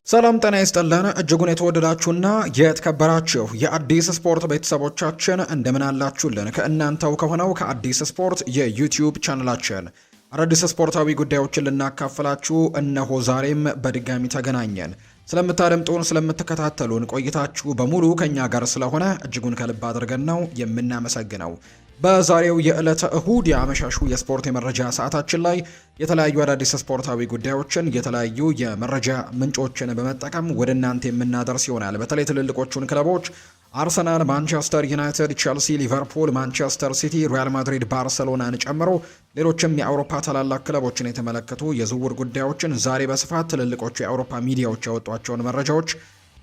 ሰላም ጤና ይስጥልን እጅጉን የተወደዳችሁና የተከበራችሁ የአዲስ ስፖርት ቤተሰቦቻችን እንደምን አላችሁልን? ከእናንተው ከሆነው ከአዲስ ስፖርት የዩቲዩብ ቻናላችን አዳዲስ ስፖርታዊ ጉዳዮችን ልናካፍላችሁ እነሆ ዛሬም በድጋሚ ተገናኘን። ስለምታደምጡን፣ ስለምትከታተሉን ቆይታችሁ በሙሉ ከኛ ጋር ስለሆነ እጅጉን ከልብ አድርገን ነው የምናመሰግነው። በዛሬው የዕለተ እሁድ የአመሻሹ የስፖርት የመረጃ ሰዓታችን ላይ የተለያዩ አዳዲስ ስፖርታዊ ጉዳዮችን የተለያዩ የመረጃ ምንጮችን በመጠቀም ወደ እናንተ የምናደርስ ይሆናል። በተለይ ትልልቆቹን ክለቦች አርሰናል፣ ማንቸስተር ዩናይትድ፣ ቼልሲ፣ ሊቨርፑል፣ ማንቸስተር ሲቲ፣ ሪያል ማድሪድ፣ ባርሰሎናን ጨምሮ ሌሎችም የአውሮፓ ታላላቅ ክለቦችን የተመለከቱ የዝውውር ጉዳዮችን ዛሬ በስፋት ትልልቆቹ የአውሮፓ ሚዲያዎች ያወጧቸውን መረጃዎች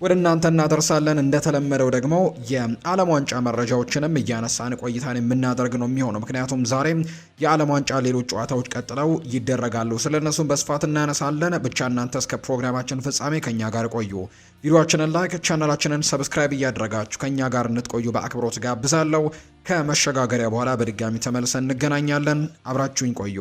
ወደ እናንተ እናደርሳለን። እንደተለመደው ደግሞ የዓለም ዋንጫ መረጃዎችንም እያነሳን ቆይታን የምናደርግ ነው የሚሆነው። ምክንያቱም ዛሬም የዓለም ዋንጫ ሌሎች ጨዋታዎች ቀጥለው ይደረጋሉ። ስለነሱም በስፋት እናነሳለን። ብቻ እናንተ እስከ ፕሮግራማችን ፍጻሜ ከኛ ጋር ቆዩ። ቪዲዮአችንን ላይክ፣ ቻናላችንን ሰብስክራይብ እያደረጋችሁ ከኛ ጋር እንድትቆዩ በአክብሮት ጋብዛለሁ። ከመሸጋገሪያ በኋላ በድጋሚ ተመልሰን እንገናኛለን። አብራችሁኝ ቆዩ።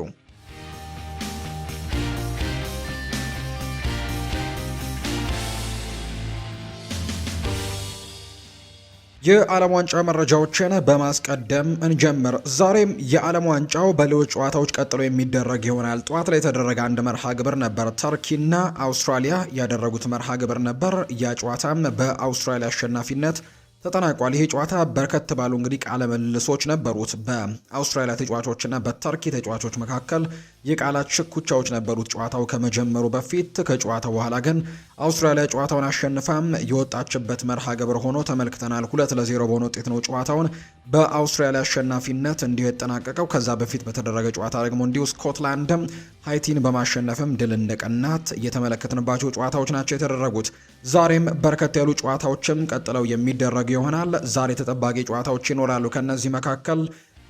የዓለም ዋንጫ መረጃዎችን በማስቀደም እንጀምር። ዛሬም የዓለም ዋንጫው በሌሎች ጨዋታዎች ቀጥሎ የሚደረግ ይሆናል። ጠዋት ላይ የተደረገ አንድ መርሃ ግብር ነበር። ተርኪና አውስትራሊያ ያደረጉት መርሃ ግብር ነበር። ያ ጨዋታም በአውስትራሊያ አሸናፊነት ተጠናቋል። ይሄ ጨዋታ በርከት ባሉ እንግዲህ ቃለ መልሶች ነበሩት። በአውስትራሊያ ተጫዋቾችና በተርኪ ተጫዋቾች መካከል የቃላት ሽኩቻዎች ነበሩት ጨዋታው ከመጀመሩ በፊት። ከጨዋታው በኋላ ግን አውስትራሊያ ጨዋታውን አሸንፋም የወጣችበት መርሃ ግብር ሆኖ ተመልክተናል። 2-0 በሆነ ውጤት ነው ጨዋታውን በአውስትራሊያ አሸናፊነት እንዲሁ የተጠናቀቀው። ከዛ በፊት በተደረገ ጨዋታ ደግሞ እንዲሁ ስኮትላንድም ሃይቲን በማሸነፍም ድል እንደቀናት እየተመለከትንባቸው ጨዋታዎች ናቸው የተደረጉት። ዛሬም በርከት ያሉ ጨዋታዎችም ቀጥለው የሚደረጉ ይሆናል። ዛሬ ተጠባቂ ጨዋታዎች ይኖራሉ። ከነዚህ መካከል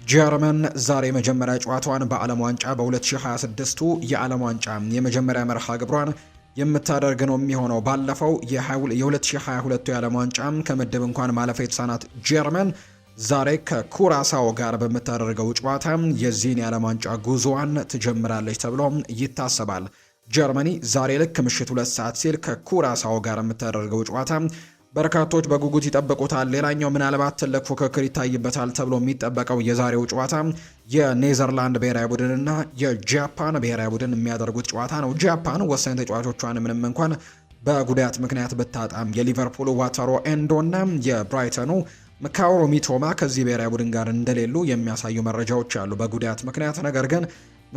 ጀርመን ዛሬ የመጀመሪያ ጨዋታዋን በዓለም ዋንጫ በ2026ቱ የዓለም ዋንጫ የመጀመሪያ መርሃ ግብሯን የምታደርግ ነው የሚሆነው። ባለፈው የ2022 የዓለም ዋንጫ ከምድብ እንኳን ማለፍ የተሳናት ጀርመን ዛሬ ከኩራሳው ጋር በምታደርገው ጨዋታ የዚህን የዓለም ዋንጫ ጉዞዋን ትጀምራለች ተብሎ ይታሰባል። ጀርመኒ ዛሬ ልክ ምሽት 2 ሰዓት ሲል ከኩራሳው ጋር የምታደርገው ጨዋታ በርካቶች በጉጉት ይጠብቁታል። ሌላኛው ምናልባት ትልቅ ፉክክር ይታይበታል ተብሎ የሚጠበቀው የዛሬው ጨዋታ የኔዘርላንድ ብሔራዊ ቡድንና የጃፓን ብሔራዊ ቡድን የሚያደርጉት ጨዋታ ነው። ጃፓን ወሳኝ ተጫዋቾቿን ምንም እንኳን በጉዳት ምክንያት ብታጣም የሊቨርፑሉ ዋታሮ ኤንዶና የብራይተኑ ካኦሩ ሚቶማ ከዚህ ብሔራዊ ቡድን ጋር እንደሌሉ የሚያሳዩ መረጃዎች አሉ በጉዳት ምክንያት። ነገር ግን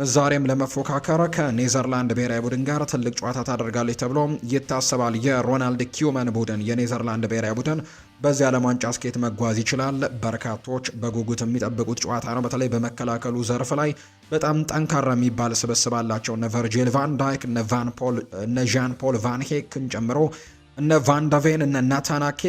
ዛሬም ለመፎካከር ከኔዘርላንድ ብሔራዊ ቡድን ጋር ትልቅ ጨዋታ ታደርጋለች ተብሎ ይታሰባል። የሮናልድ ኪውመን ቡድን የኔዘርላንድ ብሔራዊ ቡድን በዚህ ዓለም ዋንጫ ስኬት መጓዝ ይችላል። በርካቶች በጉጉት የሚጠብቁት ጨዋታ ነው። በተለይ በመከላከሉ ዘርፍ ላይ በጣም ጠንካራ የሚባል ስብስብ አላቸው። እነ ቨርጂል ቫን ዳይክ፣ እነ ዣን ፖል ቫን ሄክን ጨምሮ እነ ቫንዳቬን እነ ናታናኬ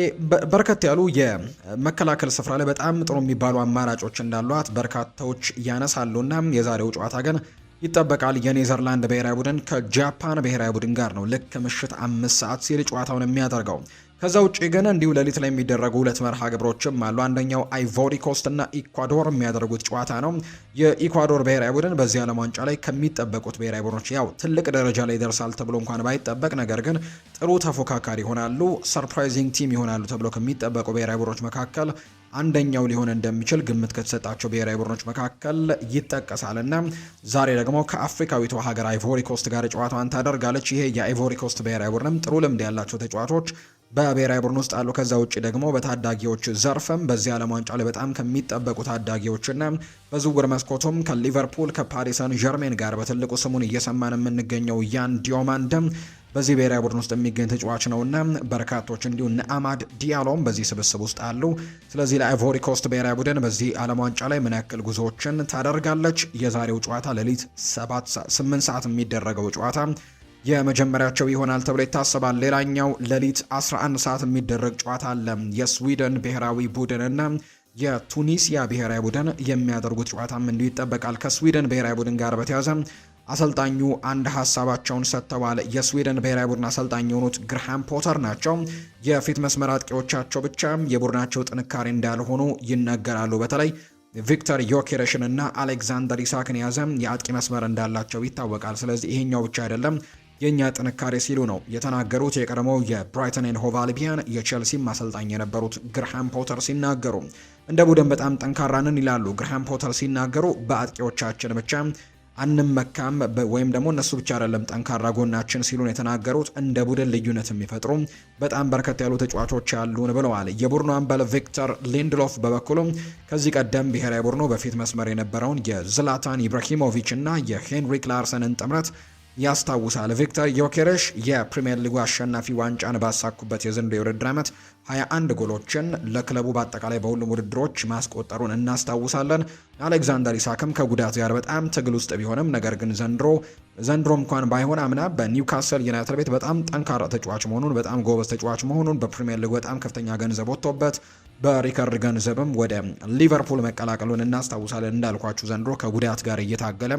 በርከት ያሉ የመከላከል ስፍራ ላይ በጣም ጥሩ የሚባሉ አማራጮች እንዳሏት በርካታዎች ያነሳሉና የዛሬው ጨዋታ ግን ይጠበቃል። የኔዘርላንድ ብሔራዊ ቡድን ከጃፓን ብሔራዊ ቡድን ጋር ነው ልክ ምሽት 5 ሰዓት ሲል ጨዋታውን የሚያደርገው። ከዛ ውጪ ግን እንዲሁ ሌሊት ላይ የሚደረጉ 2 መርሃ ግብሮችም አሉ። አንደኛው አይቮሪ ኮስት እና ኢኳዶር የሚያደርጉት ጨዋታ ነው። የኢኳዶር ብሔራዊ ቡድን በዚህ ዓለም ዋንጫ ላይ ከሚጠበቁት ብሔራዊ ቡድኖች ያው ትልቅ ደረጃ ላይ ይደርሳል ተብሎ እንኳን ባይጠበቅ፣ ነገር ግን ጥሩ ተፎካካሪ ይሆናሉ፣ ሰርፕራይዚንግ ቲም ይሆናሉ ተብሎ ከሚጠበቁ ብሔራዊ ቡድኖች መካከል አንደኛው ሊሆን እንደሚችል ግምት ከተሰጣቸው ብሔራዊ ቡድኖች መካከል ይጠቀሳልና ዛሬ ደግሞ ከአፍሪካዊቷ ሀገር አይቮሪ ኮስት ጋር ጨዋታዋን ታደርጋለች። ይሄ የአይቮሪ ኮስት ብሔራዊ ቡድንም ጥሩ ልምድ ያላቸው ተጫዋቾች በብሔራዊ ቡድን ውስጥ አሉ። ከዛ ውጭ ደግሞ በታዳጊዎች ዘርፍም በዚህ ዓለም ዋንጫ ላይ በጣም ከሚጠበቁ ታዳጊዎችና በዝውውር መስኮቱም ከሊቨርፑል ከፓሪስ ሰን ዠርሜን ጋር በትልቁ ስሙን እየሰማን የምንገኘው ያን ዲዮማንደም በዚህ ብሔራዊ ቡድን ውስጥ የሚገኝ ተጫዋች ነውና በርካቶች እንዲሁ አማድ ዲያሎም በዚህ ስብስብ ውስጥ አሉ። ስለዚህ ለአይቮሪ ኮስት ብሔራዊ ቡድን በዚህ ዓለም ዋንጫ ላይ ምን ያክል ጉዞዎችን ታደርጋለች? የዛሬው ጨዋታ ሌሊት 8 ሰዓት የሚደረገው ጨዋታ የመጀመሪያቸው ይሆናል ተብሎ ይታሰባል። ሌላኛው ሌሊት 11 ሰዓት የሚደረግ ጨዋታ አለ። የስዊድን ብሔራዊ ቡድንና የቱኒሲያ ብሔራዊ ቡድን የሚያደርጉት ጨዋታም እንዲሁ ይጠበቃል። ከስዊድን ብሔራዊ ቡድን ጋር በተያያዘ አሰልጣኙ አንድ ሀሳባቸውን ሰጥተዋል። የስዊድን ብሔራዊ ቡድን አሰልጣኝ የሆኑት ግርሃም ፖተር ናቸው። የፊት መስመር አጥቂዎቻቸው ብቻ የቡድናቸው ጥንካሬ እንዳልሆኑ ይነገራሉ። በተለይ ቪክተር ዮኬሬሽን እና አሌክዛንደር ኢሳክን የያዘ የአጥቂ መስመር እንዳላቸው ይታወቃል። ስለዚህ ይሄኛው ብቻ አይደለም የኛ ጥንካሬ ሲሉ ነው የተናገሩት። የቀድሞው የብራይተን ኤንድ ሆቭ አልቢያን የቼልሲም አሰልጣኝ የነበሩት ግርሃም ፖተር ሲናገሩ እንደ ቡድን በጣም ጠንካራንን ይላሉ። ግርሃም ፖተር ሲናገሩ በአጥቂዎቻችን ብቻ አንመካም ወይም ደግሞ እነሱ ብቻ አይደለም ጠንካራ ጎናችን ሲሉ ነው የተናገሩት። እንደ ቡድን ልዩነት የሚፈጥሩ በጣም በርከት ያሉ ተጫዋቾች ያሉን ብለዋል። የቡድኑ አምበል ቪክተር ሊንድሎፍ በበኩሉ ከዚህ ቀደም ብሔራዊ ቡድኑ በፊት መስመር የነበረውን የዝላታን ኢብራሂሞቪች እና የሄንሪክ ላርሰንን ጥምረት ያስታውሳል። ቪክተር ዮኬሬሽ የፕሪሚየር ሊጉ አሸናፊ ዋንጫን ባሳኩበት የዘንድሮው የውድድር ዓመት 21 ጎሎችን ለክለቡ በአጠቃላይ በሁሉም ውድድሮች ማስቆጠሩን እናስታውሳለን። አሌክዛንደር ኢሳክም ከጉዳት ጋር በጣም ትግል ውስጥ ቢሆንም ነገር ግን ዘንድሮ እንኳን ባይሆን አምና በኒውካስል ዩናይትድ ቤት በጣም ጠንካራ ተጫዋች መሆኑን በጣም ጎበዝ ተጫዋች መሆኑን በፕሪሚየር ሊጉ በጣም ከፍተኛ ገንዘብ ወጥቶበት በሪከርድ ገንዘብም ወደ ሊቨርፑል መቀላቀሉን እናስታውሳለን። እንዳልኳችሁ ዘንድሮ ከጉዳት ጋር እየታገለ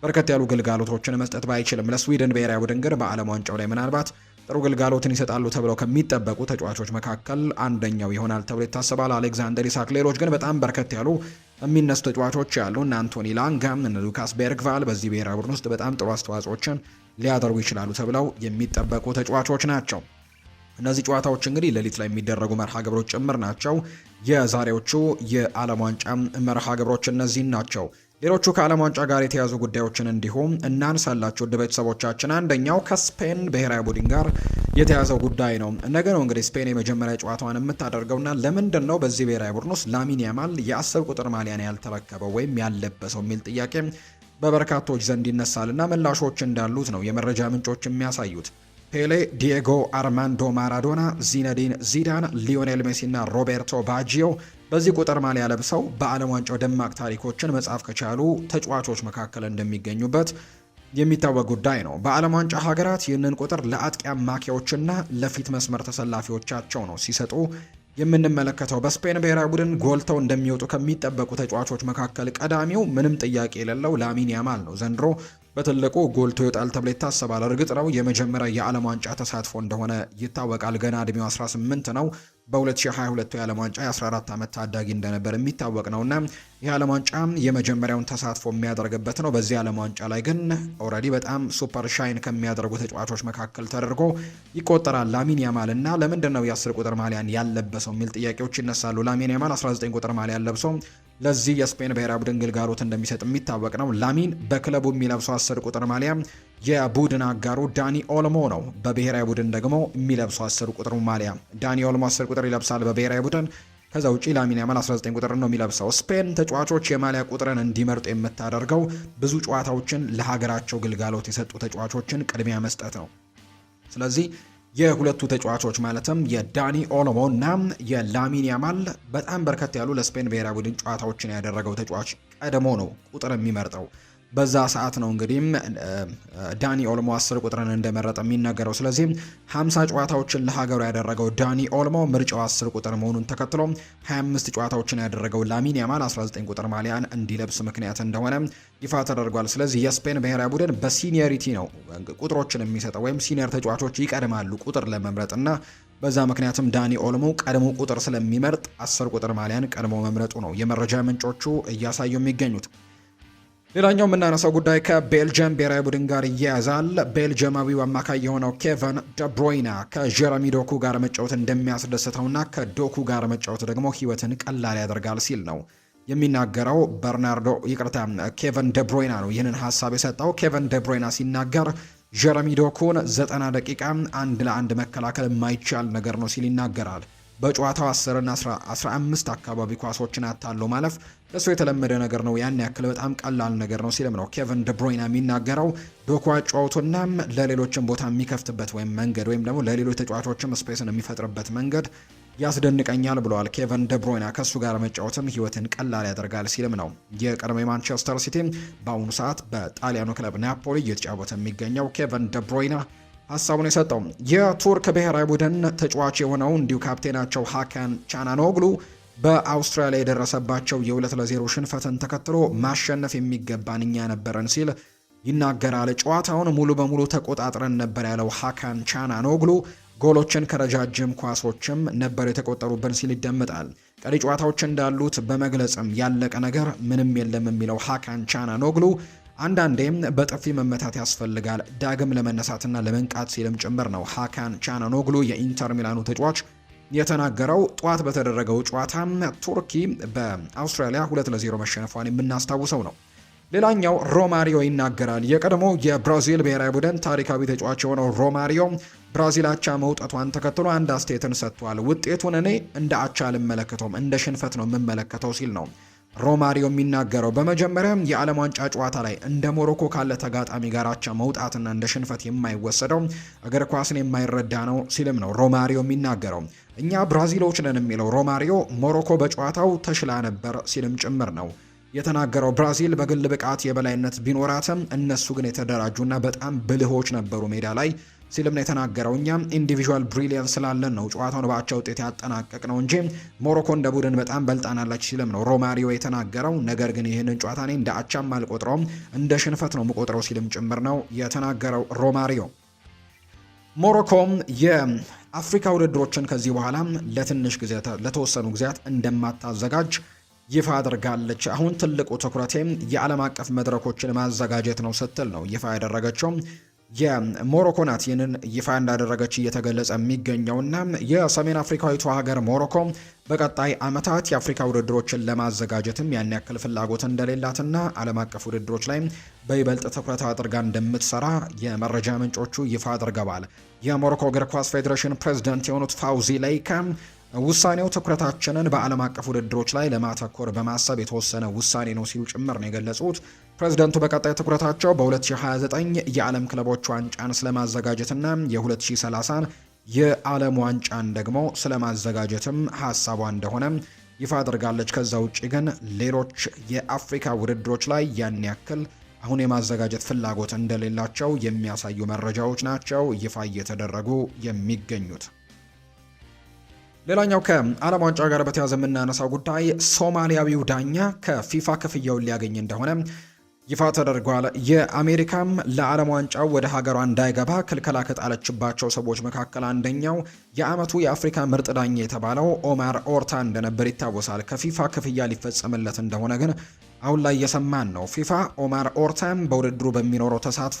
በርከት ያሉ ግልጋሎቶችን መስጠት ባይችልም ለስዊድን ብሔራዊ ቡድን ግን በዓለም ዋንጫው ላይ ምናልባት ጥሩ ግልጋሎትን ይሰጣሉ ተብለው ከሚጠበቁ ተጫዋቾች መካከል አንደኛው ይሆናል ተብሎ ይታሰባል። አሌክዛንደር ኢሳክ። ሌሎች ግን በጣም በርከት ያሉ የሚነሱ ተጫዋቾች ያሉ እነ አንቶኒ ላንጋም እነ ሉካስ ቤርግቫል በዚህ ብሔራዊ ቡድን ውስጥ በጣም ጥሩ አስተዋጽኦችን ሊያደርጉ ይችላሉ ተብለው የሚጠበቁ ተጫዋቾች ናቸው። እነዚህ ጨዋታዎች እንግዲህ ሌሊት ላይ የሚደረጉ መርሃ ግብሮች ጭምር ናቸው። የዛሬዎቹ የዓለም ዋንጫ መርሃ ግብሮች እነዚህን ናቸው። ሌሎቹ ከዓለም ዋንጫ ጋር የተያዙ ጉዳዮችን እንዲሁም እናንሳላችሁ ውድ ቤተሰቦቻችን። አንደኛው ከስፔን ብሔራዊ ቡድን ጋር የተያዘው ጉዳይ ነው። ነገ ነው እንግዲህ ስፔን የመጀመሪያ ጨዋታዋን የምታደርገውና ለምንድን ነው በዚህ ብሔራዊ ቡድን ውስጥ ላሚን ያማል የ10 ቁጥር ማሊያን ያልተረከበው ወይም ያለበሰው የሚል ጥያቄ በበርካቶች ዘንድ ይነሳልና ምላሾች እንዳሉት ነው የመረጃ ምንጮች የሚያሳዩት። ፔሌ፣ ዲየጎ አርማንዶ ማራዶና፣ ዚነዲን ዚዳን፣ ሊዮኔል ሜሲ እና ሮቤርቶ ባጂዮ በዚህ ቁጥር ማሊያ ለብሰው በዓለም ዋንጫው ደማቅ ታሪኮችን መጻፍ ከቻሉ ተጫዋቾች መካከል እንደሚገኙበት የሚታወቅ ጉዳይ ነው። በዓለም ዋንጫ ሀገራት ይህንን ቁጥር ለአጥቂ አማካዮችና ለፊት መስመር ተሰላፊዎቻቸው ነው ሲሰጡ የምንመለከተው። በስፔን ብሔራዊ ቡድን ጎልተው እንደሚወጡ ከሚጠበቁ ተጫዋቾች መካከል ቀዳሚው ምንም ጥያቄ የሌለው ላሚን ያማል ነው። ዘንድሮ በትልቁ ጎልቶ ይወጣል ተብሎ ይታሰባል። እርግጥ ነው የመጀመሪያ የዓለም ዋንጫ ተሳትፎ እንደሆነ ይታወቃል። ገና እድሜው 18 ነው። በ2022 የዓለም ዋንጫ የ14 ዓመት ታዳጊ እንደነበር የሚታወቅ ነውና የዓለም ዋንጫ የመጀመሪያውን ተሳትፎ የሚያደርግበት ነው። በዚህ ዓለም ዋንጫ ላይ ግን ኦልሬዲ በጣም ሱፐር ሻይን ከሚያደርጉ ተጫዋቾች መካከል ተደርጎ ይቆጠራል ላሚን ያማል እና ለምንድን ነው የ10 ቁጥር ማሊያን ያለበሰው የሚል ጥያቄዎች ይነሳሉ። ላሚን ያማል 19 ቁጥር ማሊያን ለብሶ ለዚህ የስፔን ብሔራዊ ቡድን ግልጋሎት እንደሚሰጥ የሚታወቅ ነው። ላሚን በክለቡ የሚለብሰው 10 ቁጥር ማሊያ የቡድን አጋሩ ዳኒ ኦልሞ ነው። በብሔራዊ ቡድን ደግሞ የሚለብሰው 10 ቁጥር ማሊያ ዳኒ ኦልሞ 10 ቁጥር ይለብሳል በብሔራዊ ቡድን። ከዛ ውጪ ላሚን ያማል 19 ቁጥር ነው የሚለብሰው። ስፔን ተጫዋቾች የማሊያ ቁጥርን እንዲመርጡ የምታደርገው ብዙ ጨዋታዎችን ለሀገራቸው ግልጋሎት የሰጡ ተጫዋቾችን ቅድሚያ መስጠት ነው። ስለዚህ የሁለቱ ተጫዋቾች ማለትም የዳኒ ኦልሞ እና የላሚን ያማል በጣም በርከት ያሉ ለስፔን ብሔራዊ ቡድን ጨዋታዎችን ያደረገው ተጫዋች ቀድሞ ነው ቁጥር የሚመርጠው። በዛ ሰዓት ነው እንግዲህ ዳኒ ኦልሞ 10 ቁጥርን እንደመረጠ የሚናገረው። ስለዚህ 50 ጨዋታዎችን ለሀገሩ ያደረገው ዳኒ ኦልሞ ምርጫው 10 ቁጥር መሆኑን ተከትሎ 25 ጨዋታዎችን ያደረገው ላሚን ያማል 19 ቁጥር ማሊያን እንዲለብስ ምክንያት እንደሆነ ይፋ ተደርጓል። ስለዚህ የስፔን ብሔራዊ ቡድን በሲኒየሪቲ ነው ቁጥሮችን የሚሰጠው ወይም ሲኒየር ተጫዋቾች ይቀድማሉ ቁጥር ለመምረጥና በዛ ምክንያትም ዳኒ ኦልሞ ቀድሞ ቁጥር ስለሚመርጥ 10 ቁጥር ማሊያን ቀድሞ መምረጡ ነው የመረጃ ምንጮቹ እያሳዩ የሚገኙት። ሌላኛው የምናነሳው ጉዳይ ከቤልጅየም ብሔራዊ ቡድን ጋር ይያያዛል። ቤልጅየማዊው አማካይ የሆነው ኬቨን ደብሮይና ከጀረሚ ዶኩ ጋር መጫወት እንደሚያስደስተውና ከዶኩ ጋር መጫወት ደግሞ ሕይወትን ቀላል ያደርጋል ሲል ነው የሚናገረው። ኬቨን ደብሮይና ነው ይህንን ሀሳብ የሰጠው። ኬቨን ደብሮይና ሲናገር ጀረሚ ዶኩን 90 ደቂቃ 1-1 መከላከል የማይቻል ነገር ነው ሲል ይናገራል። በጨዋታው 10 እና 15 አካባቢ ኳሶችን አታሎ ማለፍ ለሱ የተለመደ ነገር ነው። ያን ያክል በጣም ቀላል ነገር ነው ሲልም ነው ኬቨን ደብሮይና የሚናገረው። ዶኩ አጫውቱና ለሌሎችም ቦታ የሚከፍትበት ወይም መንገድ ወይም ደግሞ ለሌሎች ተጫዋቾችም ስፔስን የሚፈጥርበት መንገድ ያስደንቀኛል ብለዋል ኬቨን ደብሮይና። ከሱ ጋር መጫወትም ህይወትን ቀላል ያደርጋል ሲልም ነው የቀድሞ ማንቸስተር ሲቲ በአሁኑ ሰዓት በጣሊያኑ ክለብ ናፖሊ እየተጫወተ የሚገኘው ኬቨን ደብሮይና ሀሳቡን የሰጠው። የቱርክ ብሔራዊ ቡድን ተጫዋች የሆነው እንዲሁ ካፕቴናቸው ሃካን ቻናኖግሉ በአውስትራሊያ የደረሰባቸው የ2-0 ሽንፈትን ተከትሎ ማሸነፍ የሚገባን እኛ ነበረን ሲል ይናገራል። ጨዋታውን ሙሉ በሙሉ ተቆጣጥረን ነበር ያለው ሃካን ቻናኖግሉ ጎሎችን ከረጃጅም ኳሶችም ነበር የተቆጠሩብን ሲል ይደመጣል። ቀሪ ጨዋታዎች እንዳሉት በመግለጽም ያለቀ ነገር ምንም የለም የሚለው ሃካን ቻናኖግሉ አንዳንዴም በጥፊ መመታት ያስፈልጋል ዳግም ለመነሳትና ለመንቃት ሲልም ጭምር ነው ሃካን ቻናኖግሉ የኢንተር ሚላኑ ተጫዋች የተናገረው። ጧት በተደረገው ጨዋታ ቱርኪ በአውስትራሊያ 2-0 መሸነፏን የምናስታውሰው ነው። ሌላኛው ሮማሪዮ ይናገራል። የቀድሞ የብራዚል ብሔራዊ ቡድን ታሪካዊ ተጫዋች የሆነው ሮማሪዮ ብራዚል አቻ መውጣቷን ተከትሎ አንድ አስተያየትን ሰጥቷል። ውጤቱን እኔ እንደ አቻ አልመለከተውም፣ እንደ ሽንፈት ነው የምመለከተው ሲል ነው ሮማሪዮ የሚናገረው። በመጀመሪያ የዓለም ዋንጫ ጨዋታ ላይ እንደ ሞሮኮ ካለ ተጋጣሚ ጋር አቻ መውጣትና እንደ ሽንፈት የማይወሰደው እግር ኳስን የማይረዳ ነው ሲልም ነው ሮማሪዮ የሚናገረው። እኛ ብራዚሎች ነን የሚለው ሮማሪዮ ሞሮኮ በጨዋታው ተሽላ ነበር ሲልም ጭምር ነው የተናገረው። ብራዚል በግል ብቃት የበላይነት ቢኖራትም እነሱ ግን የተደራጁና በጣም ብልሆች ነበሩ ሜዳ ላይ ሲልም ነው የተናገረው። እኛም ኢንዲቪዥዋል ብሪሊየንስ ስላለን ነው ጨዋታውን በአቻ ውጤት ያጠናቀቅ ነው እንጂ ሞሮኮ እንደ ቡድን በጣም በልጣናለች ሲልም ነው ሮማሪዮ የተናገረው። ነገር ግን ይህንን ጨዋታ እኔ እንደ አቻም አልቆጥረውም እንደ ሽንፈት ነው የምቆጥረው ሲልም ጭምር ነው የተናገረው ሮማሪዮ። ሞሮኮም የአፍሪካ ውድድሮችን ከዚህ በኋላ ለተወሰኑ ጊዜያት እንደማታዘጋጅ ይፋ አድርጋለች። አሁን ትልቁ ትኩረቴም የዓለም አቀፍ መድረኮችን ማዘጋጀት ነው ስትል ነው ይፋ ያደረገችው። የሞሮኮ ናት ይህንን ይፋ እንዳደረገች እየተገለጸ የሚገኘውና የሰሜን አፍሪካዊቷ ሀገር ሞሮኮ በቀጣይ ዓመታት የአፍሪካ ውድድሮችን ለማዘጋጀትም ያን ያክል ፍላጎት እንደሌላትና ዓለም አቀፍ ውድድሮች ላይ በይበልጥ ትኩረት አድርጋ እንደምትሰራ የመረጃ ምንጮቹ ይፋ አድርገዋል። የሞሮኮ እግር ኳስ ፌዴሬሽን ፕሬዝዳንት የሆኑት ፋውዚ ላይካ ውሳኔው ትኩረታችንን በዓለም አቀፍ ውድድሮች ላይ ለማተኮር በማሰብ የተወሰነ ውሳኔ ነው ሲሉ ጭምር ነው የገለጹት። ፕሬዝዳንቱ በቀጣይ ትኩረታቸው በ2029 የዓለም ክለቦች ዋንጫን ስለማዘጋጀትና የ2030 የዓለም ዋንጫን ደግሞ ስለማዘጋጀትም ሀሳቧ እንደሆነ ይፋ አድርጋለች። ከዛ ውጭ ግን ሌሎች የአፍሪካ ውድድሮች ላይ ያን ያክል አሁን የማዘጋጀት ፍላጎት እንደሌላቸው የሚያሳዩ መረጃዎች ናቸው ይፋ እየተደረጉ የሚገኙት። ሌላኛው ከዓለም ዋንጫ ጋር በተያያዘ የምናነሳው ጉዳይ ሶማሊያዊው ዳኛ ከፊፋ ክፍያውን ሊያገኝ እንደሆነ ይፋ ተደርጓል። የአሜሪካም ለዓለም ዋንጫው ወደ ሀገሯ እንዳይገባ ክልከላ ከጣለችባቸው ሰዎች መካከል አንደኛው የዓመቱ የአፍሪካ ምርጥ ዳኛ የተባለው ኦማር ኦርታ እንደነበር ይታወሳል። ከፊፋ ክፍያ ሊፈጸምለት እንደሆነ ግን አሁን ላይ እየሰማን ነው። ፊፋ ኦማር ኦርታም በውድድሩ በሚኖረው ተሳትፎ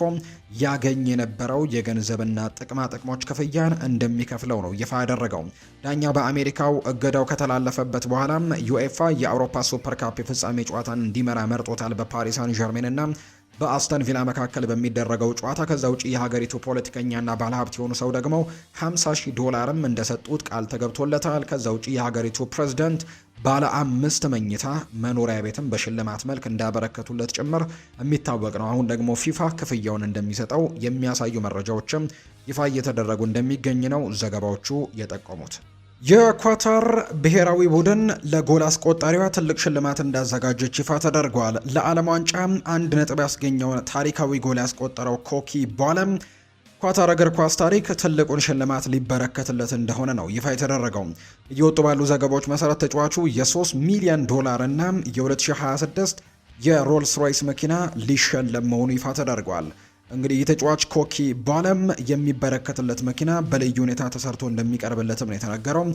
ያገኝ የነበረው የገንዘብና ጥቅማ ጥቅሞች ክፍያን እንደሚከፍለው ነው ይፋ ያደረገው። ዳኛው በአሜሪካው እገዳው ከተላለፈበት በኋላም ዩኤፋ የአውሮፓ ሱፐር ካፕ የፍጻሜ ጨዋታን እንዲመራ መርጦታል በፓሪስ ሳን ዠርሜን እና በአስተን ቪላ መካከል በሚደረገው ጨዋታ። ከዛ ውጪ የሀገሪቱ ፖለቲከኛና ባለሀብት የሆኑ ሰው ደግሞ $50,000 እንደሰጡት ቃል ተገብቶለታል። ከዛ ውጪ የሀገሪቱ ፕሬዝዳንት ባለ 5 መኝታ መኖሪያ ቤትም በሽልማት መልክ እንዳበረከቱለት ጭምር የሚታወቅ ነው። አሁን ደግሞ ፊፋ ክፍያውን እንደሚሰጠው የሚያሳዩ መረጃዎችም ይፋ እየተደረጉ እንደሚገኝ ነው ዘገባዎቹ የጠቆሙት። የኳታር ብሔራዊ ቡድን ለጎል አስቆጣሪዋ ትልቅ ሽልማት እንዳዘጋጀች ይፋ ተደርጓል። ለዓለም ዋንጫ 1 ነጥብ ያስገኘውን ታሪካዊ ጎል ያስቆጠረው ኮኪ ቦለም ኳታር እግር ኳስ ታሪክ ትልቁን ሽልማት ሊበረከትለት እንደሆነ ነው ይፋ የተደረገው። እየወጡ ባሉ ዘገባዎች መሰረት ተጫዋቹ $3 ሚሊዮን እና የ2026 የሮልስ ሮይስ መኪና ሊሸለም መሆኑ ይፋ ተደርጓል። እንግዲህ የተጫዋች ኮኪ ቦለም የሚበረከትለት መኪና በልዩ ሁኔታ ተሰርቶ እንደሚቀርብለትም ነው የተነገረው።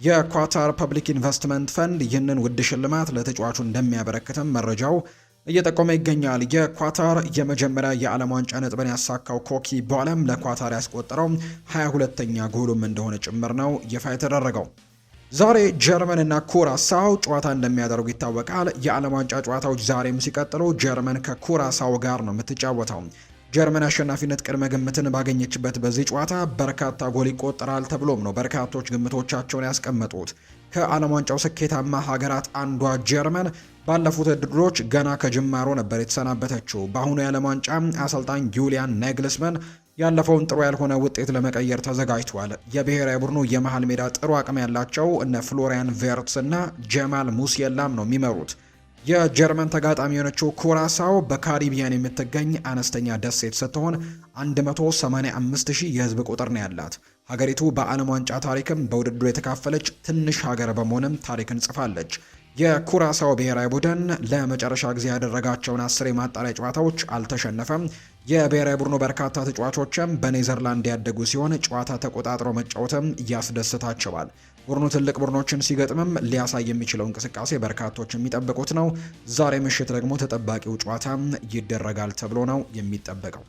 የኳታር ፐብሊክ ኢንቨስትመንት ፈንድ ይህንን ውድ ሽልማት ለተጫዋቹ እንደሚያበረክትም መረጃው እየጠቆመ ይገኛል። የኳታር የመጀመሪያ የዓለም ዋንጫ ነጥብን ያሳካው ኮኪ ቦለም ለኳታር ያስቆጠረው 22ኛ ጎሉም እንደሆነ ጭምር ነው ይፋ የተደረገው። ዛሬ ጀርመን እና ኩራሳው ጨዋታ እንደሚያደርጉ ይታወቃል። የዓለም ዋንጫ ጨዋታዎች ዛሬም ሲቀጥሉ ጀርመን ከኩራሳው ጋር ነው የምትጫወተው። ጀርመን አሸናፊነት ቅድመ ግምትን ባገኘችበት በዚህ ጨዋታ በርካታ ጎል ይቆጠራል ተብሎም ነው በርካቶች ግምቶቻቸውን ያስቀመጡት። ከዓለም ዋንጫው ስኬታማ ሀገራት አንዷ ጀርመን ባለፉት ውድድሮች ገና ከጅማሮ ነበር የተሰናበተችው። በአሁኑ የዓለም ዋንጫ አሰልጣኝ ጁሊያን ናግልስመን ያለፈውን ጥሩ ያልሆነ ውጤት ለመቀየር ተዘጋጅቷል። የብሔራዊ ቡድኑ የመሃል ሜዳ ጥሩ አቅም ያላቸው እነ ፍሎሪያን ቬርትስ እና ጀማል ሙሲየላም ነው የሚመሩት። የጀርመን ተጋጣሚ የሆነችው ኩራሳው በካሪቢያን የምትገኝ አነስተኛ ደሴት ስትሆን 185,000 የህዝብ ቁጥር ነው ያላት። ሀገሪቱ በዓለም ዋንጫ ታሪክም በውድድሩ የተካፈለች ትንሽ ሀገር በመሆንም ታሪክን ጽፋለች። የኩራሳው ብሔራዊ ቡድን ለመጨረሻ ጊዜ ያደረጋቸውን 10 የማጣሪያ ጨዋታዎች አልተሸነፈም። የብሔራዊ ቡድኑ በርካታ ተጫዋቾችም በኔዘርላንድ ያደጉ ሲሆን ጨዋታ ተቆጣጥረው መጫወትም ያስደስታቸዋል። ቡድኑ ትልቅ ቡድኖችን ሲገጥምም ሊያሳይ የሚችለው እንቅስቃሴ በርካቶች የሚጠብቁት ነው። ዛሬ ምሽት ደግሞ ተጠባቂው ጨዋታ ይደረጋል ተብሎ ነው የሚጠበቀው።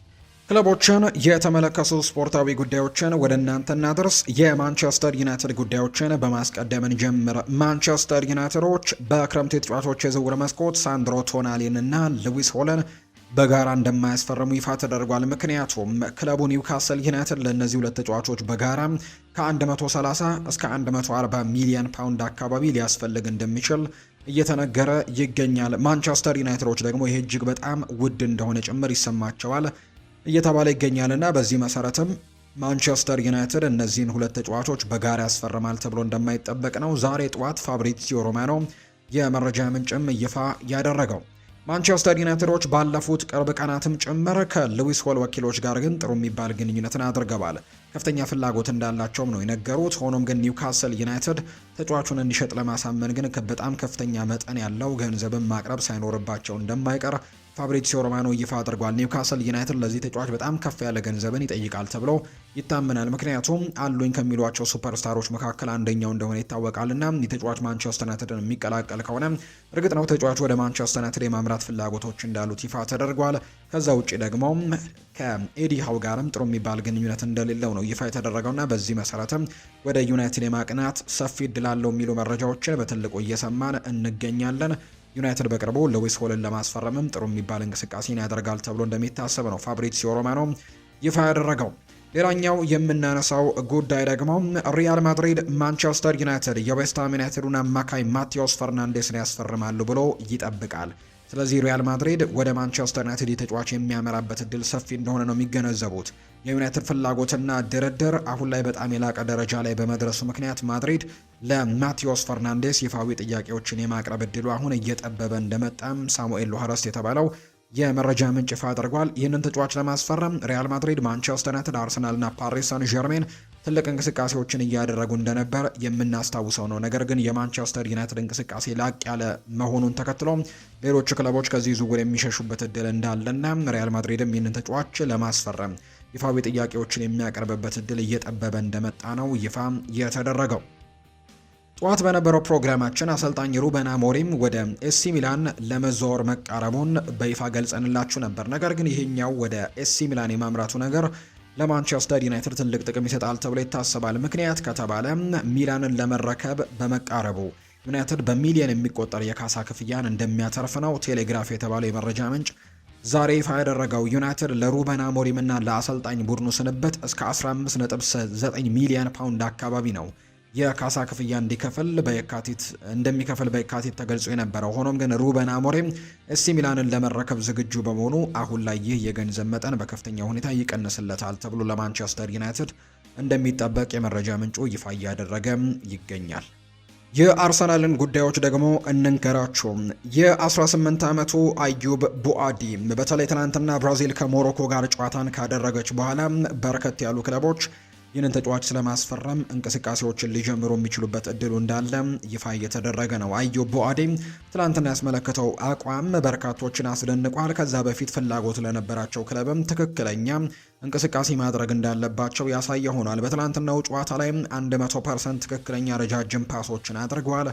ክለቦችን የተመለከቱ ስፖርታዊ ጉዳዮችን ወደ እናንተ እናድርስ። የማንቸስተር ዩናይትድ ጉዳዮችን በማስቀደም እንጀምር። ማንቸስተር ዩናይትዶች በክረምት የተጫዋቾች የዝውውር መስኮት ሳንድሮ ቶናሊን እና ሉዊስ ሆልን በጋራ እንደማያስፈርሙ ይፋ ተደርጓል። ምክንያቱም ክለቡ ኒውካስል ዩናይትድ ለእነዚህ ሁለት ተጫዋቾች በጋራ ከ130 እስከ 140 ሚሊዮን ፓውንድ አካባቢ ሊያስፈልግ እንደሚችል እየተነገረ ይገኛል። ማንቸስተር ዩናይትዶች ደግሞ ይህ እጅግ በጣም ውድ እንደሆነ ጭምር ይሰማቸዋል እየተባለ ይገኛልና በዚህ መሰረትም ማንቸስተር ዩናይትድ እነዚህን ሁለት ተጫዋቾች በጋራ ያስፈርማል ተብሎ እንደማይጠበቅ ነው ዛሬ ጠዋት ፋብሪዚዮ ሮማኖ የመረጃ ምንጭም ይፋ ያደረገው። ማንቸስተር ዩናይትዶች ባለፉት ቅርብ ቀናትም ጭምር ከሉዊስ ሆል ወኪሎች ጋር ግን ጥሩ የሚባል ግንኙነትን አድርገዋል። ከፍተኛ ፍላጎት እንዳላቸውም ነው የነገሩት። ሆኖም ግን ኒውካስል ዩናይትድ ተጫዋቹን እንዲሸጥ ለማሳመን ግን በጣም ከፍተኛ መጠን ያለው ገንዘብን ማቅረብ ሳይኖርባቸው እንደማይቀር ፋብሪዚዮ ሮማኖ ይፋ አድርጓል። ኒውካስል ዩናይትድ ለዚህ ተጫዋች በጣም ከፍ ያለ ገንዘብን ይጠይቃል ተብሎ ይታመናል። ምክንያቱም አሉኝ ከሚሏቸው ሱፐርስታሮች መካከል አንደኛው እንደሆነ ይታወቃልና የተጫዋች ማንቸስተር ዩናይትድን የሚቀላቀል ከሆነ እርግጥ ነው ተጫዋቹ ወደ ማንቸስተር ዩናይትድ የማምራት ፍላጎቶች እንዳሉት ይፋ ተደርጓል። ከዛ ውጪ ደግሞ ከኤዲ ሃው ጋርም ጥሩ የሚባል ግንኙነት እንደሌለው ነው ይፋ የተደረገውና በዚህ መሰረትም ወደ ዩናይትድ የማቅናት ሰፊ እድል አለው የሚሉ መረጃዎችን በትልቁ እየሰማን እንገኛለን። ዩናይትድ በቅርቡ ሉዊስ ሆልን ለማስፈረምም ጥሩ የሚባል እንቅስቃሴን ያደርጋል ተብሎ እንደሚታሰብ ነው ፋብሪዚዮ ሮማኖ ይፋ ያደረገው። ሌላኛው የምናነሳው ጉዳይ ደግሞ ሪያል ማድሪድ ማንቸስተር ዩናይትድ የዌስትሃም ዩናይትዱን አማካይ ማቴዎስ ፈርናንዴስን ያስፈርማሉ ብሎ ይጠብቃል። ስለዚህ ሪያል ማድሪድ ወደ ማንቸስተር ዩናይትድ ተጫዋች የሚያመራበት እድል ሰፊ እንደሆነ ነው የሚገነዘቡት። የዩናይትድ ፍላጎትና ድርድር አሁን ላይ በጣም የላቀ ደረጃ ላይ በመድረሱ ምክንያት ማድሪድ ለማቴዎስ ፈርናንዴስ ይፋዊ ጥያቄዎችን የማቅረብ እድሉ አሁን እየጠበበ እንደመጣም ሳሙኤል ሎሃረስት የተባለው የመረጃ ምንጭ ይፋ አድርጓል። ይህንን ተጫዋች ለማስፈረም ሪያል ማድሪድ፣ ማንቸስተር ዩናይትድ፣ አርሰናልና ፓሪስ ሳን ዠርሜን ትልቅ እንቅስቃሴዎችን እያደረጉ እንደነበር የምናስታውሰው ነው። ነገር ግን የማንቸስተር ዩናይትድ እንቅስቃሴ ላቅ ያለ መሆኑን ተከትሎ ሌሎች ክለቦች ከዚህ ዝውውር የሚሸሹበት እድል እንዳለና ሪያል ማድሪድም ይህንን ተጫዋች ለማስፈረም ይፋዊ ጥያቄዎችን የሚያቀርብበት እድል እየጠበበ እንደመጣ ነው ይፋ የተደረገው። ጠዋት በነበረው ፕሮግራማችን አሰልጣኝ ሩበን አሞሪም ወደ ኤሲ ሚላን ለመዘዋወር መቃረቡን በይፋ ገልጸንላችሁ ነበር። ነገር ግን ይሄኛው ወደ ኤሲ ሚላን የማምራቱ ነገር ለማንቸስተር ዩናይትድ ትልቅ ጥቅም ይሰጣል ተብሎ ይታሰባል። ምክንያት ከተባለ ሚላንን ለመረከብ በመቃረቡ ዩናይትድ በሚሊዮን የሚቆጠር የካሳ ክፍያን እንደሚያተርፍ ነው ቴሌግራፍ የተባለው የመረጃ ምንጭ ዛሬ ይፋ ያደረገው። ዩናይትድ ለሩበን አሞሪም እና ለአሰልጣኝ ቡድኑ ስንብት እስከ 15.9 ሚሊዮን ፓውንድ አካባቢ ነው የካሳ ክፍያ እንደሚከፍል በየካቲት ተገልጾ የነበረው። ሆኖም ግን ሩበን አሞሪም ኤሲ ሚላንን ለመረከብ ዝግጁ በመሆኑ አሁን ላይ ይህ የገንዘብ መጠን በከፍተኛ ሁኔታ ይቀንስለታል ተብሎ ለማንቸስተር ዩናይትድ እንደሚጠበቅ የመረጃ ምንጩ ይፋ እያደረገ ይገኛል። የአርሰናልን ጉዳዮች ደግሞ እንንገራችሁ። የ18 ዓመቱ አዩብ ቡአዲ በተለይ ትናንትና ብራዚል ከሞሮኮ ጋር ጨዋታን ካደረገች በኋላ በርከት ያሉ ክለቦች ይህንን ተጫዋች ስለማስፈረም እንቅስቃሴዎችን ሊጀምሩ የሚችሉበት እድሉ እንዳለ ይፋ እየተደረገ ነው። አዩብ ቡአዲ ትላንትና ያስመለከተው አቋም በርካቶችን አስደንቋል። ከዛ በፊት ፍላጎት ለነበራቸው ክለብም ትክክለኛ እንቅስቃሴ ማድረግ እንዳለባቸው ያሳየ ሆኗል። በትላንትናው ጨዋታ ላይ 100% ትክክለኛ ረጃጅም ፓሶችን አድርገዋል።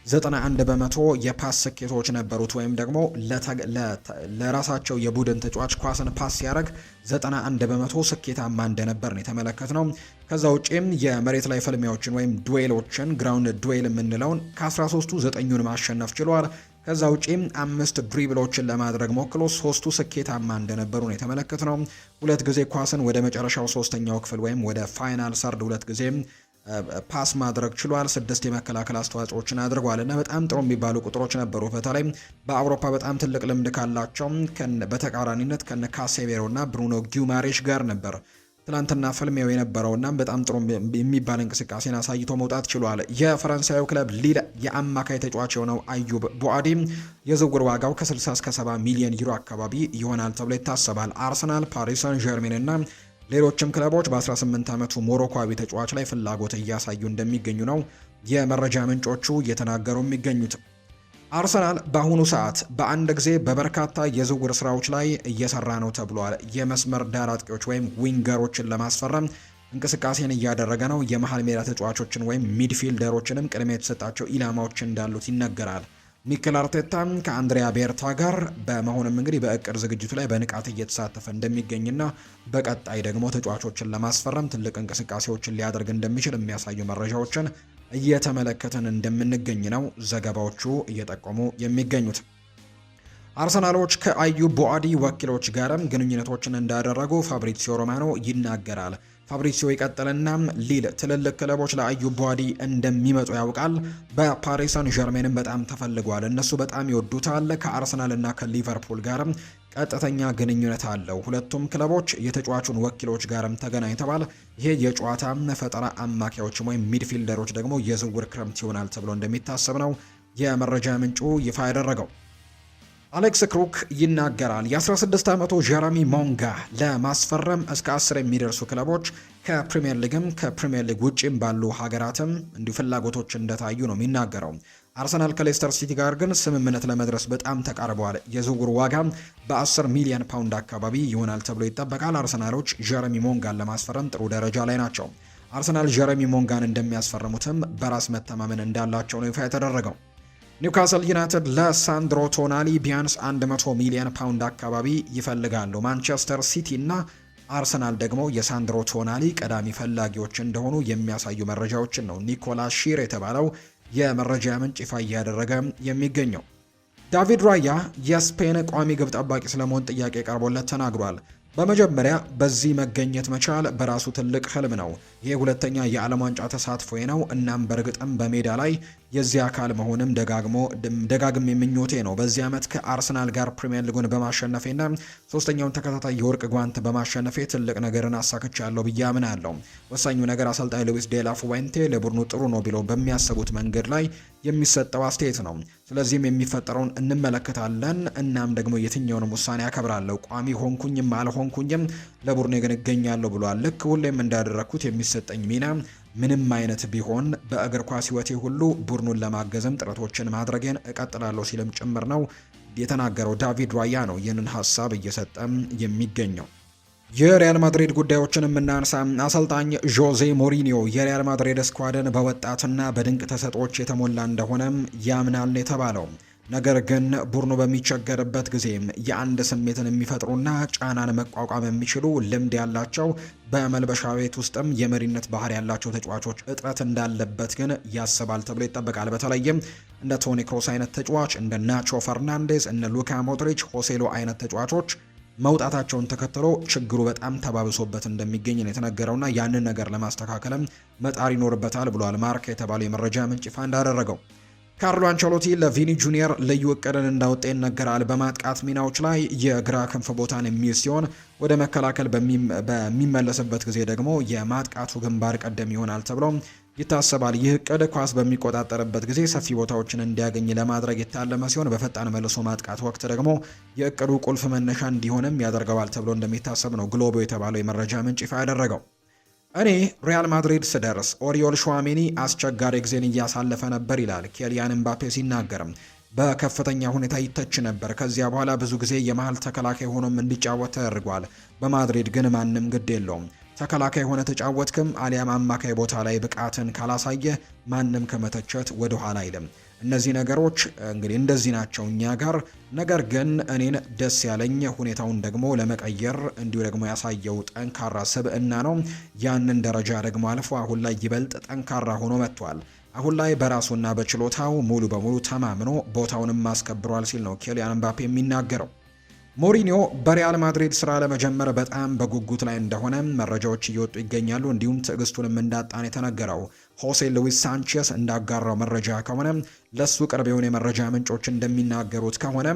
91 በመቶ የፓስ ስኬቶች ነበሩት ወይም ደግሞ ለራሳቸው የቡድን ተጫዋች ኳስን ፓስ ሲያደርግ 91 በመቶ ስኬታማ እንደነበር ነው የተመለከትነው። ከዛ ውጪም የመሬት ላይ ፍልሚያዎችን ወይም ዱዌሎችን ግራውንድ ዱዌል የምንለውን ከ13ቱ 9ኙን ማሸነፍ ችሏል። ከዛ ውጪም 5 ድሪብሎችን ለማድረግ ሞክሎ 3ቱ ስኬታማ እንደነበሩ ነው የተመለከትነው። 2 ጊዜ ኳስን ወደ መጨረሻው 3ኛው ክፍል ወይም ወደ ፋይናል ሰርድ 2 ጊዜ ፓስ ማድረግ ችሏል። 6 የመከላከል አስተዋጽኦችን አድርጓል እና በጣም ጥሩ የሚባሉ ቁጥሮች ነበሩ። በተለይ በአውሮፓ በጣም ትልቅ ልምድ ካላቸው በተቃራኒነት ከነ ካሴቬሮ እና ብሩኖ ጊማሬሽ ጋር ነበር ትላንትና ፍልሚያው የነበረውና በጣም ጥሩ የሚባል እንቅስቃሴን አሳይቶ መውጣት ችሏል። የፈረንሳዩ ክለብ ሊል የአማካይ ተጫዋች የሆነው አዩብ ቡአዲ የዝውውር ዋጋው ከ60 እስከ 70 ሚሊዮን ዩሮ አካባቢ ይሆናል ተብሎ ይታሰባል። አርሰናል፣ ፓሪስ ሳን ዠርሜን እና ሌሎችም ክለቦች በ18 ዓመቱ ሞሮኮዊ ተጫዋች ላይ ፍላጎት እያሳዩ እንደሚገኙ ነው የመረጃ ምንጮቹ እየተናገሩ የሚገኙት። አርሰናል በአሁኑ ሰዓት በአንድ ጊዜ በበርካታ የዝውውር ስራዎች ላይ እየሰራ ነው ተብሏል። የመስመር ዳር አጥቂዎች ወይም ዊንገሮችን ለማስፈረም እንቅስቃሴን እያደረገ ነው። የመሃል ሜዳ ተጫዋቾችን ወይም ሚድፊልደሮችንም ቅድሚያ የተሰጣቸው ኢላማዎች እንዳሉት ይነገራል። ሚኬል አርቴታ ከአንድሪያ ቤርታ ጋር በመሆንም እንግዲህ በእቅድ ዝግጅቱ ላይ በንቃት እየተሳተፈ እንደሚገኝና በቀጣይ ደግሞ ተጫዋቾችን ለማስፈረም ትልቅ እንቅስቃሴዎችን ሊያደርግ እንደሚችል የሚያሳዩ መረጃዎችን እየተመለከትን እንደምንገኝ ነው ዘገባዎቹ እየጠቆሙ የሚገኙት። አርሰናሎች ከአዩብ ቦአዲ ወኪሎች ጋርም ግንኙነቶችን እንዳደረጉ ፋብሪዚዮ ሮማኖ ይናገራል። ፋብሪዚዮ ይቀጥልና ሊል ትልልቅ ክለቦች ለአዩብ ቦአዲ እንደሚመጡ ያውቃል። በፓሪስ ሰን ዠርሜንም በጣም ተፈልጓል። እነሱ በጣም ይወዱታል። ከአርሰናል እና ከሊቨርፑል ጋርም ቀጥተኛ ግንኙነት አለው። ሁለቱም ክለቦች የተጫዋቹን ወኪሎች ጋርም ተገናኝተዋል። ይሄ የጨዋታ ፈጠራ አማካዮችም ወይም ሚድፊልደሮች ደግሞ የዝውውር ክረምት ይሆናል ተብሎ እንደሚታሰብ ነው የመረጃ ምንጩ ይፋ ያደረገው። አሌክስ ክሩክ ይናገራል። የ16 ዓመቱ ጀረሚ ሞንጋ ለማስፈረም እስከ 10 የሚደርሱ ክለቦች ከፕሪሚየር ሊግም ከፕሪሚየር ሊግ ውጭም ባሉ ሀገራትም እንዲሁ ፍላጎቶች እንደታዩ ነው የሚናገረው። አርሰናል ከሌስተር ሲቲ ጋር ግን ስምምነት ለመድረስ በጣም ተቃርበዋል። የዝውውር ዋጋ በ10 ሚሊዮን ፓውንድ አካባቢ ይሆናል ተብሎ ይጠበቃል። አርሰናሎች ጀረሚ ሞንጋን ለማስፈረም ጥሩ ደረጃ ላይ ናቸው። አርሰናል ጀረሚ ሞንጋን እንደሚያስፈርሙትም በራስ መተማመን እንዳላቸው ነው ይፋ የተደረገው። ኒውካስል ዩናይትድ ለሳንድሮ ቶናሊ ቢያንስ 100 ሚሊዮን ፓውንድ አካባቢ ይፈልጋሉ። ማንቸስተር ሲቲ እና አርሰናል ደግሞ የሳንድሮ ቶናሊ ቀዳሚ ፈላጊዎች እንደሆኑ የሚያሳዩ መረጃዎችን ነው ኒኮላስ ሺር የተባለው የመረጃ ምንጭ ይፋ እያደረገ የሚገኘው። ዳቪድ ራያ የስፔን ቋሚ ግብ ጠባቂ ስለመሆን ጥያቄ ቀርቦለት ተናግሯል። በመጀመሪያ በዚህ መገኘት መቻል በራሱ ትልቅ ህልም ነው። ይህ ሁለተኛ የዓለም ዋንጫ ተሳትፎዬ ነው። እናም በእርግጥም በሜዳ ላይ የዚህ አካል መሆንም ደጋግሜ ምኞቴ ነው። በዚህ ዓመት ከአርሰናል ጋር ፕሪሚየር ሊጉን በማሸነፌና ሶስተኛውን ተከታታይ የወርቅ ጓንት በማሸነፌ ትልቅ ነገርን አሳክቻለሁ ብዬ አምናለሁ። ወሳኙ ነገር አሰልጣኝ ሉዊስ ዴላ ፉዌንቴ ለቡድኑ ጥሩ ነው ብለው በሚያስቡት መንገድ ላይ የሚሰጠው አስተያየት ነው። ስለዚህም የሚፈጠረውን እንመለከታለን። እናም ደግሞ የትኛውንም ውሳኔ አከብራለሁ። ቋሚ ሆንኩኝም አልሆንኩኝም ለቡድኔ ግን እገኛለሁ ብሏል። ልክ ሁሌም እንዳደረግኩት የሚሰጠኝ ሚና ምንም አይነት ቢሆን በእግር ኳስ ህይወቴ ሁሉ ቡድኑን ለማገዝም ጥረቶችን ማድረጌን እቀጥላለሁ ሲልም ጭምር ነው የተናገረው። ዳቪድ ራያ ነው ይህንን ሀሳብ እየሰጠም የሚገኘው። የሪያል ማድሪድ ጉዳዮችን የምናነሳ አሰልጣኝ ዦዜ ሞሪኒዮ የሪያል ማድሪድ ስኳድን በወጣትና በድንቅ ተሰጥኦች የተሞላ እንደሆነም ያምናል የተባለው። ነገር ግን ቡድኑ በሚቸገርበት ጊዜም የአንድ ስሜትን የሚፈጥሩና ጫናን መቋቋም የሚችሉ ልምድ ያላቸው በመልበሻ ቤት ውስጥም የመሪነት ባህሪ ያላቸው ተጫዋቾች እጥረት እንዳለበት ግን ያስባል ተብሎ ይጠበቃል። በተለይም እንደ ቶኒ ክሮስ አይነት ተጫዋች፣ እንደ ናቾ ፈርናንዴዝ፣ እነ ሉካ ሞድሪች፣ ሆሴሎ አይነት ተጫዋቾች መውጣታቸውን ተከትሎ ችግሩ በጣም ተባብሶበት እንደሚገኝ ነው የተነገረውና ያንን ነገር ለማስተካከልም መጣር ይኖርበታል ብሏል ማርካ የተባለው የመረጃ ምንጭ ይፋ እንዳደረገው። ካርሎ አንቸሎቲ ለቪኒ ጁኒየር ልዩ እቅድን እንዳወጣ ይነገራል። በማጥቃት ሚናዎች ላይ የግራ ክንፍ ቦታን የሚይዝ ሲሆን ወደ መከላከል በሚመለስበት ጊዜ ደግሞ የማጥቃቱ ግንባር ቀደም ይሆናል ተብሎ ይታሰባል። ይህ እቅድ ኳስ በሚቆጣጠርበት ጊዜ ሰፊ ቦታዎችን እንዲያገኝ ለማድረግ የታለመ ሲሆን በፈጣን መልሶ ማጥቃት ወቅት ደግሞ የእቅዱ ቁልፍ መነሻ እንዲሆንም ያደርገዋል ተብሎ እንደሚታሰብ ነው ግሎቦ የተባለው የመረጃ ምንጭ ይፋ ያደረገው። እኔ ሪያል ማድሪድ ስደርስ ኦሪዮል ሹዋሜኒ አስቸጋሪ ጊዜን እያሳለፈ ነበር ይላል ኪሊያን ኤምባፔ ሲናገርም። በከፍተኛ ሁኔታ ይተች ነበር። ከዚያ በኋላ ብዙ ጊዜ የመሃል ተከላካይ ሆኖም እንዲጫወት ተደርጓል። በማድሪድ ግን ማንም ግድ የለውም። ተከላካይ ሆነ ተጫወትክም አሊያም አማካይ ቦታ ላይ ብቃትን ካላሳየ ማንም ከመተቸት ወደ ኋላ አይልም። እነዚህ ነገሮች እንግዲህ እንደዚህ ናቸው እኛ ጋር። ነገር ግን እኔን ደስ ያለኝ ሁኔታውን ደግሞ ለመቀየር እንዲሁ ደግሞ ያሳየው ጠንካራ ስብዕና ነው። ያንን ደረጃ ደግሞ አልፎ አሁን ላይ ይበልጥ ጠንካራ ሆኖ መጥቷል። አሁን ላይ በራሱና በችሎታው ሙሉ በሙሉ ተማምኖ ቦታውንም አስከብሯል ሲል ነው ኪሊያን ኤምባፔ የሚናገረው። ሞሪኒዮ በሪያል ማድሪድ ስራ ለመጀመር በጣም በጉጉት ላይ እንደሆነ መረጃዎች እየወጡ ይገኛሉ። እንዲሁም ትዕግስቱንም እንዳጣን የተነገረው ሆሴ ሉዊስ ሳንቼስ እንዳጋራው መረጃ ከሆነ ለሱ ቅርብ የሆኑ የመረጃ ምንጮች እንደሚናገሩት ከሆነ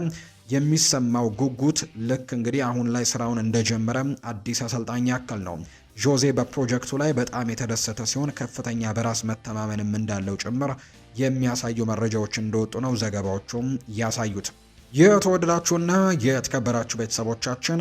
የሚሰማው ጉጉት ልክ እንግዲህ አሁን ላይ ስራውን እንደጀመረ አዲስ አሰልጣኝ ያክል ነው። ጆዜ በፕሮጀክቱ ላይ በጣም የተደሰተ ሲሆን ከፍተኛ በራስ መተማመንም እንዳለው ጭምር የሚያሳዩ መረጃዎች እንደወጡ ነው ዘገባዎቹም ያሳዩት። የተወደዳችሁና የተከበራችሁ ቤተሰቦቻችን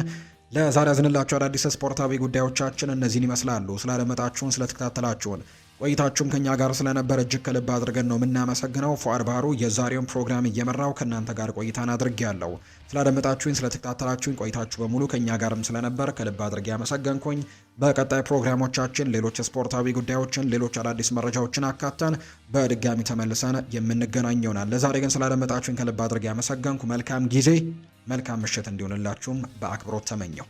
ለዛሬ ያዝንላችሁ አዳዲስ ስፖርታዊ ጉዳዮቻችን እነዚህን ይመስላሉ። ስላደመጣችሁን፣ ስለተከታተላችሁን ቆይታችሁም ከኛ ጋር ስለነበር እጅግ ከልብ አድርገን ነው የምናመሰግነው። ፉአድ ባህሩ የዛሬውን ፕሮግራም እየመራው ከእናንተ ጋር ቆይታን አድርጌያለሁ። ስላደመጣችሁኝ፣ ስለተከታተላችሁኝ ቆይታችሁ በሙሉ ከኛ ጋርም ስለነበር ከልብ አድርጌ አመሰገንኩኝ። በቀጣይ ፕሮግራሞቻችን ሌሎች ስፖርታዊ ጉዳዮችን፣ ሌሎች አዳዲስ መረጃዎችን አካተን በድጋሚ ተመልሰን የምንገናኝ ይሆናል። ለዛሬ ግን ስላደመጣችሁኝ ከልብ አድርጌ አመሰገንኩ። መልካም ጊዜ፣ መልካም ምሽት እንዲሆንላችሁም በአክብሮት ተመኘው።